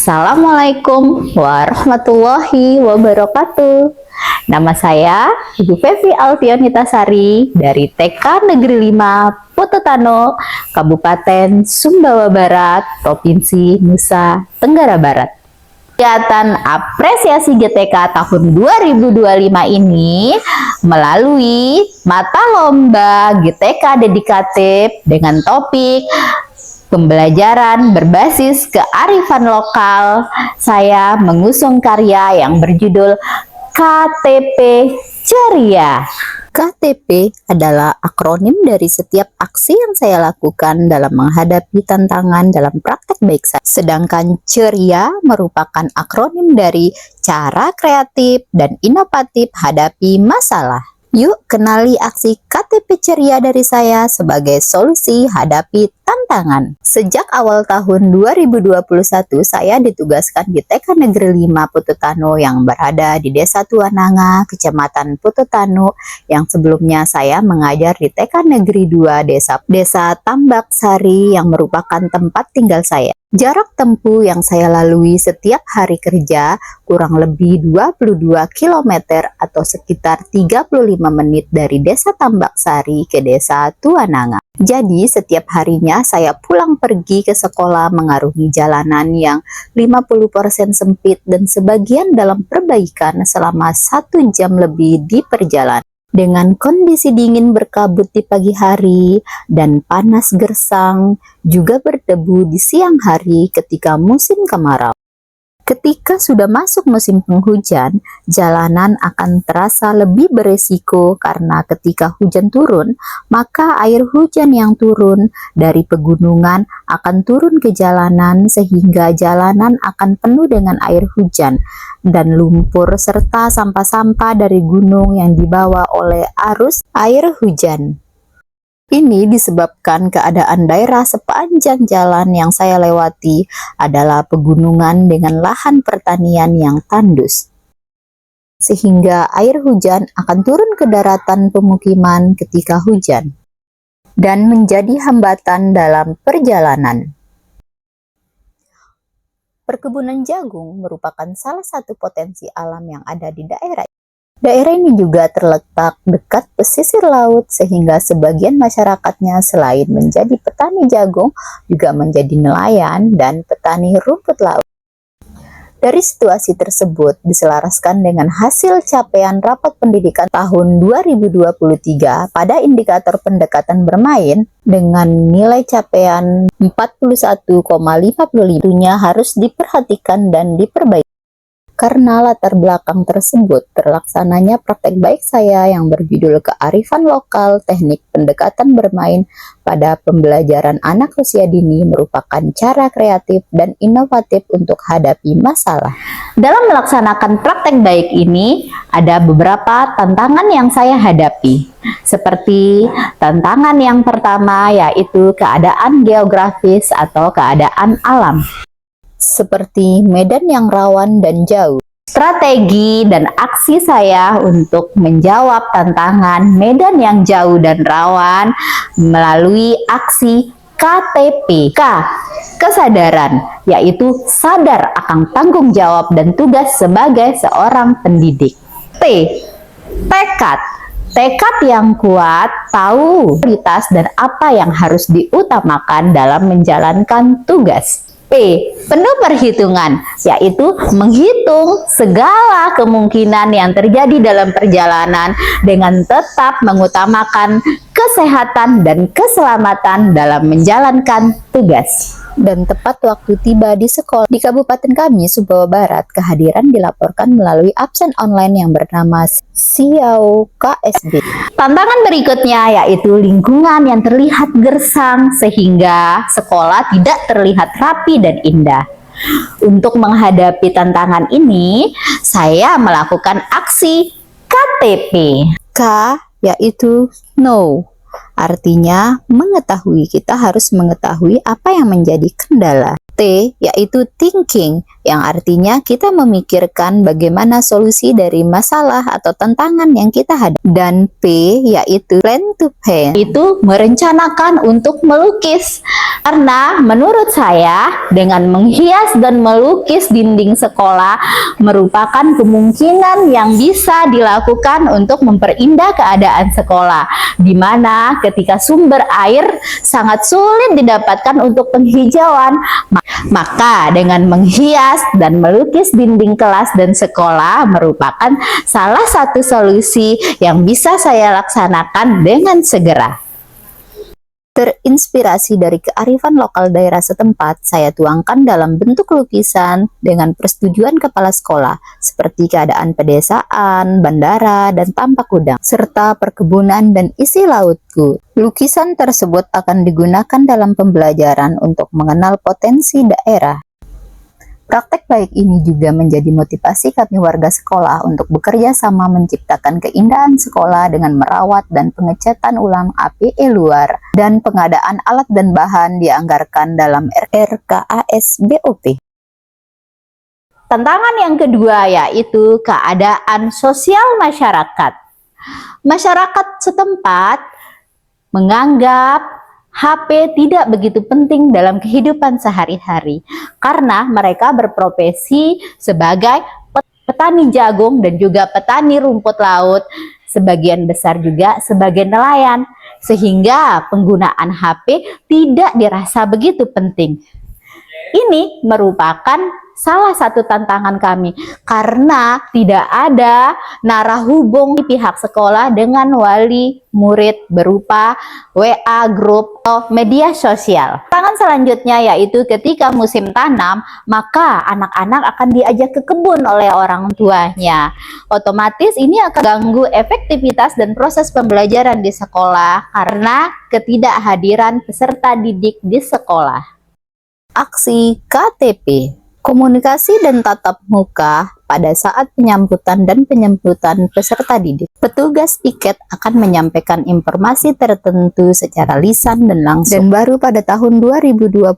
Assalamualaikum warahmatullahi wabarakatuh. Nama saya Ibu Fevi Alfionitasari dari TK Negeri 5 Pototano, Kabupaten Sumbawa Barat, Provinsi Nusa Tenggara Barat. Kegiatan apresiasi GTK tahun 2025 ini melalui mata lomba GTK dedikatif dengan topik pembelajaran berbasis kearifan lokal. Saya mengusung karya yang berjudul KTP Ceria. KTP adalah akronim dari setiap aksi yang saya lakukan dalam menghadapi tantangan dalam praktek baik saya. Sedangkan ceria merupakan akronim dari cara kreatif dan inovatif hadapi masalah. Yuk kenali aksi KTP Ceria dari saya sebagai solusi hadapi tantangan. Sejak awal tahun 2021, saya ditugaskan di TK Negeri 5 Pototano yang berada di Desa Tuananga, Kecamatan Pototano, yang sebelumnya saya mengajar di TK Negeri 2 Desa Tambak Sari yang merupakan tempat tinggal saya. Jarak tempuh yang saya lalui setiap hari kerja kurang lebih 22 km atau sekitar 35 menit dari Desa Tambak Sari ke Desa Tuananga. Jadi setiap harinya saya pulang pergi ke sekolah mengarungi jalanan yang 50% sempit dan sebagian dalam perbaikan selama 1 jam lebih di perjalanan. Dengan kondisi dingin berkabut di pagi hari dan panas gersang juga berdebu di siang hari ketika musim kemarau. Ketika sudah masuk musim penghujan, jalanan akan terasa lebih beresiko karena ketika hujan turun, maka air hujan yang turun dari pegunungan akan turun ke jalanan sehingga jalanan akan penuh dengan air hujan dan lumpur serta sampah-sampah dari gunung yang dibawa oleh arus air hujan. Ini disebabkan keadaan daerah sepanjang jalan yang saya lewati adalah pegunungan dengan lahan pertanian yang tandus. Sehingga air hujan akan turun ke daratan pemukiman ketika hujan dan menjadi hambatan dalam perjalanan. Perkebunan jagung merupakan salah satu potensi alam yang ada di daerah. Daerah ini juga terletak dekat pesisir laut sehingga sebagian masyarakatnya selain menjadi petani jagung juga menjadi nelayan dan petani rumput laut. Dari situasi tersebut diselaraskan dengan hasil capaian rapat pendidikan tahun 2023 pada indikator pendekatan bermain dengan nilai capaian 41,55 harus diperhatikan dan diperbaiki. Karena latar belakang tersebut terlaksananya praktek baik saya yang berjudul kearifan lokal teknik pendekatan bermain pada pembelajaran anak usia dini merupakan cara kreatif dan inovatif untuk hadapi masalah. Dalam melaksanakan praktek baik ini ada beberapa tantangan yang saya hadapi. Seperti tantangan yang pertama yaitu keadaan geografis atau keadaan alam. Seperti medan yang rawan dan jauh. Strategi dan aksi saya untuk menjawab tantangan medan yang jauh dan rawan melalui aksi KTP. K. Kesadaran, yaitu sadar akan tanggung jawab dan tugas sebagai seorang pendidik. T. Tekad. Tekad yang kuat, tahu prioritas dan apa yang harus diutamakan dalam menjalankan tugas. P. Penuh perhitungan, yaitu menghitung segala kemungkinan yang terjadi dalam perjalanan dengan tetap mengutamakan kesehatan dan keselamatan dalam menjalankan tugas. Dan tepat waktu tiba di sekolah di Kabupaten kami, Sumbawa Barat, kehadiran dilaporkan melalui absen online yang bernama Siau KSB. Tantangan berikutnya yaitu lingkungan yang terlihat gersang sehingga sekolah tidak terlihat rapi dan indah. Untuk menghadapi tantangan ini, saya melakukan aksi KTP. K yaitu know. Artinya mengetahui, kita harus mengetahui apa yang menjadi kendala. T yaitu thinking, yang artinya kita memikirkan bagaimana solusi dari masalah atau tantangan yang kita hadapi. Dan P yaitu plan to paint, itu merencanakan untuk melukis. Karena menurut saya dengan menghias dan melukis dinding sekolah merupakan kemungkinan yang bisa dilakukan untuk memperindah keadaan sekolah, di mana ketika sumber air sangat sulit didapatkan untuk penghijauan, maka dengan menghias dan melukis dinding kelas dan sekolah merupakan salah satu solusi yang bisa saya laksanakan dengan segera. Terinspirasi dari kearifan lokal daerah setempat, saya tuangkan dalam bentuk lukisan dengan persetujuan kepala sekolah, seperti keadaan pedesaan, bandara, dan tampak udang, serta perkebunan dan isi lautku. Lukisan tersebut akan digunakan dalam pembelajaran untuk mengenal potensi daerah. Praktek baik ini juga menjadi motivasi kami warga sekolah untuk bekerja sama menciptakan keindahan sekolah dengan merawat dan pengecatan ulang APE luar dan pengadaan alat dan bahan dianggarkan dalam RKAS BOP. Tantangan yang kedua yaitu keadaan sosial masyarakat. Masyarakat setempat menganggap HP tidak begitu penting dalam kehidupan sehari-hari karena mereka berprofesi sebagai petani jagung dan juga petani rumput laut, sebagian besar juga sebagai nelayan, sehingga penggunaan HP tidak dirasa begitu penting. Ini merupakan salah satu tantangan kami karena tidak ada narah hubung di pihak sekolah dengan wali murid berupa WA grup atau media sosial. Tantangan selanjutnya yaitu ketika musim tanam, maka anak-anak akan diajak ke kebun oleh orang tuanya. Otomatis ini akan ganggu efektivitas dan proses pembelajaran di sekolah karena ketidakhadiran peserta didik di sekolah. Aksi KTP, komunikasi dan tatap muka pada saat penyambutan dan penyemprotan peserta didik. Petugas piket akan menyampaikan informasi tertentu secara lisan dan langsung. Dan baru pada tahun 2024,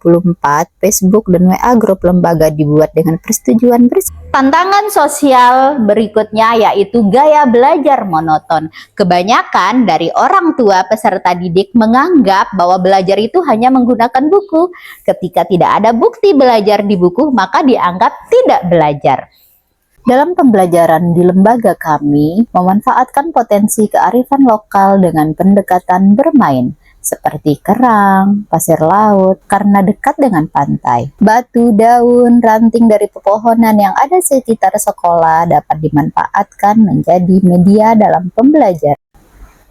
Facebook dan WA grup lembaga dibuat dengan persetujuan bersama. Tantangan sosial berikutnya yaitu gaya belajar monoton. Kebanyakan dari orang tua peserta didik menganggap bahwa belajar itu hanya menggunakan buku. Ketika tidak ada bukti belajar di buku, maka dianggap tidak belajar. Dalam pembelajaran di lembaga kami, memanfaatkan potensi kearifan lokal dengan pendekatan bermain, seperti kerang, pasir laut, karena dekat dengan pantai. Batu, daun, ranting dari pepohonan yang ada sekitar sekolah dapat dimanfaatkan menjadi media dalam pembelajaran.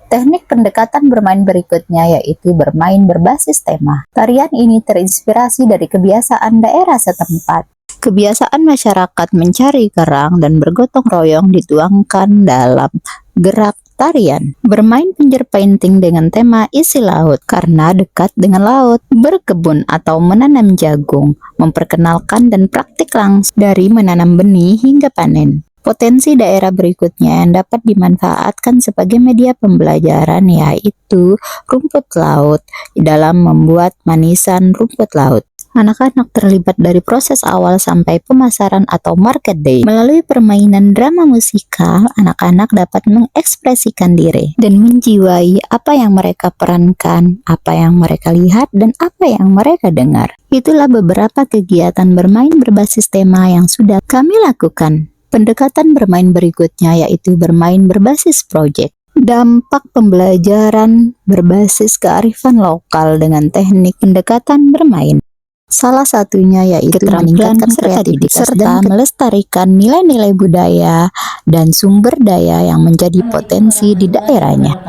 Teknik pendekatan bermain berikutnya yaitu bermain berbasis tema. Tarian ini terinspirasi dari kebiasaan daerah setempat. Kebiasaan masyarakat mencari kerang dan bergotong royong dituangkan dalam gerak tarian. Bermain pinjer painting dengan tema isi laut karena dekat dengan laut. Berkebun atau menanam jagung, memperkenalkan dan praktik langsung dari menanam benih hingga panen. Potensi daerah berikutnya yang dapat dimanfaatkan sebagai media pembelajaran yaitu rumput laut dalam membuat manisan rumput laut. Anak-anak terlibat dari proses awal sampai pemasaran atau market day. Melalui permainan drama musikal, anak-anak dapat mengekspresikan diri dan menjiwai apa yang mereka perankan, apa yang mereka lihat, dan apa yang mereka dengar. Itulah beberapa kegiatan bermain berbasis tema yang sudah kami lakukan. Pendekatan bermain berikutnya yaitu bermain berbasis proyek. Dampak pembelajaran berbasis kearifan lokal dengan teknik pendekatan bermain. Salah satunya yaitu meningkatkan kreativitas serta melestarikan nilai-nilai budaya dan sumber daya yang menjadi potensi di daerahnya.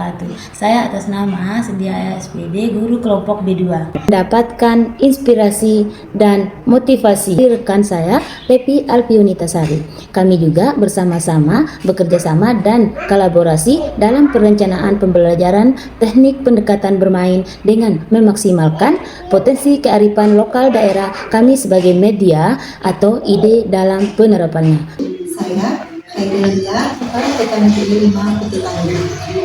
Saya atas nama Sedia SPD Guru Kelompok B2 mendapatkan inspirasi dan motivasi dari rekan saya Pepi Alpionitasari. Kami juga bersama-sama bekerja sama dan kolaborasi dalam perencanaan pembelajaran teknik pendekatan bermain dengan memaksimalkan potensi kearifan lokal daerah kami sebagai media atau ide dalam penerapannya. Saya Khairulia, Kepala TK Negeri 5 Pututano.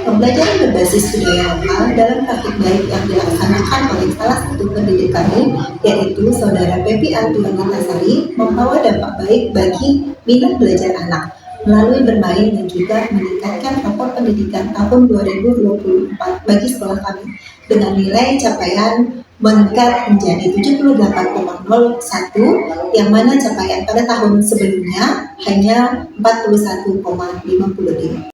Pembelajaran berbasis budaya lokal dalam praktik baik yang dilaksanakan oleh salah satu pendidik kami, yaitu Saudara Pepi Alpionita-Sari, membawa dampak baik bagi minat belajar anak melalui bermain dan juga meningkatkan rapor pendidikan tahun 2024 bagi sekolah kami dengan nilai capaian meningkat menjadi 78,01, yang mana capaian pada tahun sebelumnya hanya 41,55.